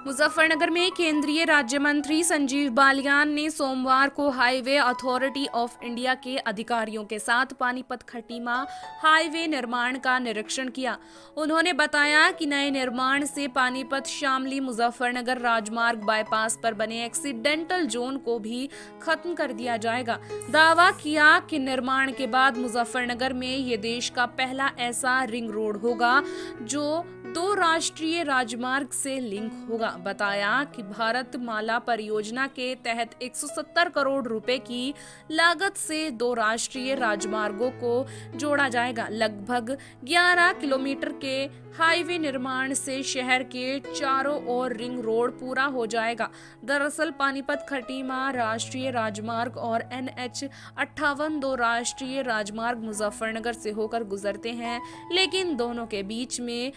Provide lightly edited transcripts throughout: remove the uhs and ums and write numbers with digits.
मुजफ्फरनगर में केंद्रीय राज्य मंत्री संजीव बालियान ने सोमवार को हाईवे अथॉरिटी ऑफ इंडिया के अधिकारियों के साथ पानीपत खटीमा हाईवे निर्माण का निरीक्षण किया। उन्होंने बताया कि नए निर्माण से पानीपत शामली मुजफ्फरनगर राजमार्ग बाईपास पर बने एक्सीडेंटल जोन को भी खत्म कर दिया जाएगा। दावा किया कि निर्माण के बाद मुजफ्फरनगर में ये देश का पहला ऐसा रिंग रोड होगा जो 2 राष्ट्रीय राजमार्ग से लिंक होगा। बताया कि भारत माला परियोजना के तहत 170 करोड़ रुपए की लागत से 2 राष्ट्रीय राजमार्गों को जोड़ा जाएगा। लगभग 11 किलोमीटर के हाईवे निर्माण से शहर के चारों ओर रिंग रोड पूरा हो जाएगा। दरअसल पानीपत खटीमा राष्ट्रीय राजमार्ग और NH 58 2 राष्ट्रीय राजमार्ग मुजफ्फरनगर से होकर गुजरते हैं, लेकिन दोनों के बीच में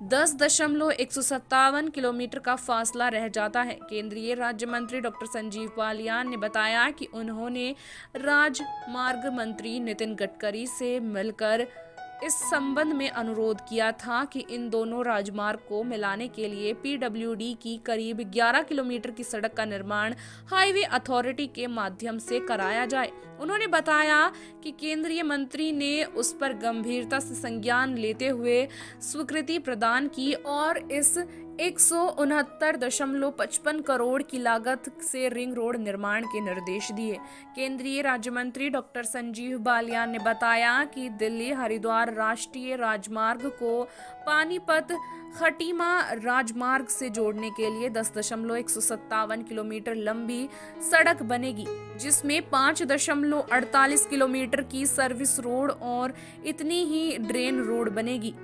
10.157 किलोमीटर का फासला रह जाता है। केंद्रीय राज्य मंत्री डॉक्टर संजीव बालियान ने बताया कि उन्होंने राजमार्ग मंत्री नितिन गडकरी से मिलकर इस संबंध में अनुरोध किया था कि इन दोनों राजमार्ग को मिलाने के लिए PWD की करीब 11 किलोमीटर की सड़क का निर्माण हाईवे अथॉरिटी के माध्यम से कराया जाए। उन्होंने बताया कि केंद्रीय मंत्री ने उस पर गंभीरता से संज्ञान लेते हुए स्वीकृति प्रदान की और इस 169.55 करोड़ की लागत से रिंग रोड निर्माण के निर्देश दिए। केंद्रीय राज्य मंत्री डॉक्टर संजीव बालियान ने बताया कि दिल्ली हरिद्वार राष्ट्रीय राजमार्ग को पानीपत खटीमा राजमार्ग से जोड़ने के लिए 10.157 किलोमीटर लंबी सड़क बनेगी, जिसमें 5.48 किलोमीटर की सर्विस रोड और इतनी ही ड्रेन रोड बनेगी,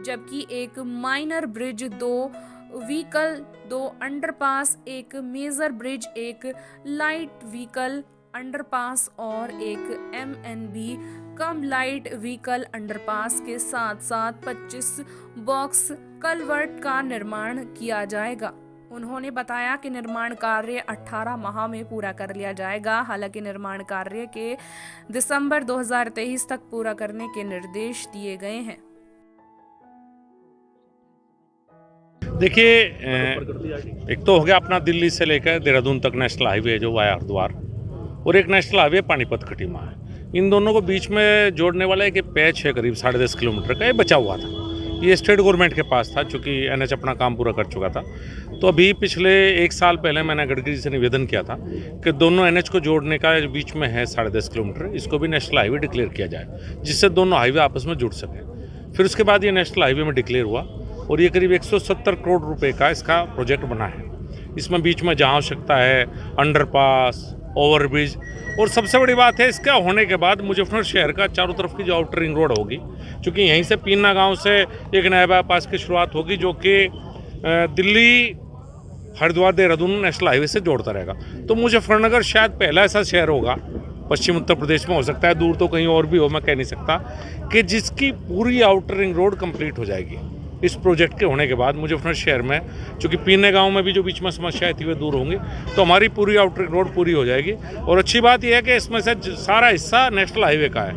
जबकि एक माइनर ब्रिज, 2 व्हीकल, 2 अंडरपास, एक मेजर ब्रिज, एक लाइट व्हीकल अंडरपास और एक MNB कम लाइट व्हीकल अंडरपास के साथ साथ 25 बॉक्स कलवर्ट का निर्माण किया जाएगा। उन्होंने बताया कि निर्माण कार्य 18 माह में पूरा कर लिया जाएगा। हालांकि निर्माण कार्य के दिसंबर 2023 तक पूरा करने के निर्देश दिए गए हैं। देखिए, एक तो हो गया अपना दिल्ली से लेकर देहरादून तक नेशनल हाईवे जो वाया हरिद्वार, और एक नेशनल हाईवे पानीपत खटीमा है। इन दोनों को बीच में जोड़ने वाला एक पैच है करीब 10.5 किलोमीटर का, ये बचा हुआ था। ये स्टेट गवर्नमेंट के पास था, चूँकि NH अपना काम पूरा कर चुका था। तो अभी पिछले 1 साल पहले मैंने गडकरी से निवेदन किया था कि दोनों NH को जोड़ने का बीच में है 10.5 किलोमीटर, इसको भी नेशनल हाईवे डिक्लेयर किया जाए, जिससे दोनों हाईवे आपस में जुड़ सकें। फिर उसके बाद ये नेशनल हाईवे में डिक्लेयर हुआ और ये करीब 170 करोड़ रुपए का इसका प्रोजेक्ट बना है। इसमें बीच में जहाँ आवश्यकता है अंडरपास, ओवरब्रिज, और सबसे बड़ी बात है इसका होने के बाद मुजफ्फरनगर शहर का चारों तरफ की जो आउटर रिंग रोड होगी, क्योंकि यहीं से पीना गांव से एक नया बाईपास की शुरुआत होगी जो कि दिल्ली हरिद्वार देहरादून नेशनल हाईवे से जोड़ता रहेगा। तो मुजफ्फरनगर शायद पहला ऐसा शहर होगा, पश्चिम उत्तर प्रदेश में हो सकता है, दूर तो कहीं और भी हो, मैं कह नहीं सकता, कि जिसकी पूरी आउटर रिंग रोड कंप्लीट हो जाएगी इस प्रोजेक्ट के होने के बाद। मुजफ्फरनगर शहर में चूँकि पीने गांव में भी जो बीच में समस्याएं थी वे दूर होंगी, तो हमारी पूरी आउटर रिंग रोड पूरी हो जाएगी। और अच्छी बात यह है कि इसमें से सारा हिस्सा नेशनल हाईवे का है,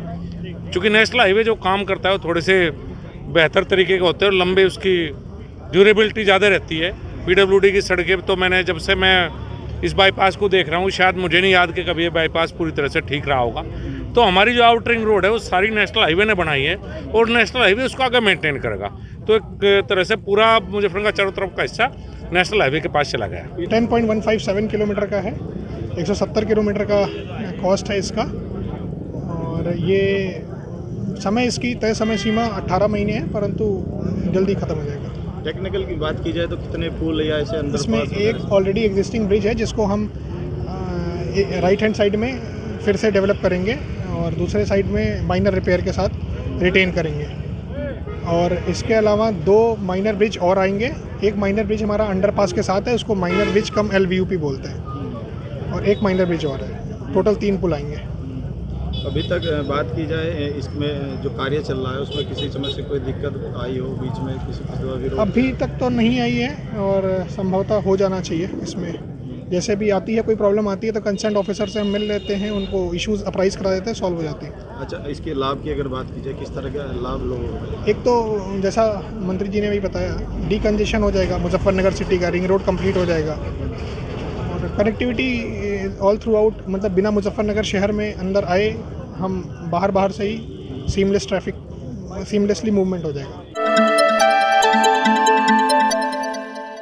चूँकि नेशनल हाईवे जो काम करता है वो थोड़े से बेहतर तरीके के होते हैं और लंबे उसकी ड्यूरेबिलिटी ज़्यादा रहती है। PWD की सड़कें तो मैंने जब से मैं इस बाईपास को देख रहा हूँ, शायद मुझे नहीं याद कि कभी ये बाईपास पूरी तरह से ठीक रहा होगा। तो हमारी जो आउटर रिंग रोड है वो सारी नेशनल हाईवे ने बनाई है और नेशनल हाईवे उसको आगे मेंटेन करेगा। तो एक तरह से पूरा मुजफ्फरनगर का चारों तरफ का हिस्सा नेशनल हाईवे के पास चला गया। 10.157 किलोमीटर का है, 170 किलोमीटर का कॉस्ट है इसका, और ये समय इसकी तय समय सीमा 18 महीने है, परंतु जल्दी ख़त्म हो जाएगा। टेक्निकल की बात की जाए तो कितने पुल या ऐसे अंदर इसमें एक ऑलरेडी एग्जिस्टिंग ब्रिज है जिसको हम राइट हैंड साइड में फिर से डेवलप करेंगे और दूसरे साइड में माइनर रिपेयर के साथ रिटेन करेंगे। और इसके अलावा 2 माइनर ब्रिज और आएंगे। एक माइनर ब्रिज हमारा अंडरपास के साथ है, उसको माइनर ब्रिज कम LVUP बोलते हैं, और एक माइनर ब्रिज और है। टोटल 3 पुल आएंगे। अभी तक बात की जाए इसमें जो कार्य चल रहा है उसमें किसी समय से कोई दिक्कत आई हो बीच में, किसी का विरोध? अभी तक तो नहीं आई है और संभवतः हो जाना चाहिए इसमें। जैसे भी आती है कोई प्रॉब्लम आती है तो कंसर्न ऑफिसर से हम मिल लेते हैं, उनको इश्यूज अप्राइज करा देते हैं, सॉल्व हो जाती है। अच्छा, इसके लाभ की अगर बात की जाए, किस तरह का लाभ लोगों को? एक तो जैसा मंत्री जी ने भी बताया, डीकंजेशन हो जाएगा मुजफ्फरनगर सिटी का, रिंग रोड कंप्लीट हो जाएगा और कनेक्टिविटी ऑल थ्रू आउट, मतलब बिना मुजफ्फरनगर शहर में अंदर आए हम बाहर से ही सीमलेसली मूवमेंट हो जाएगा।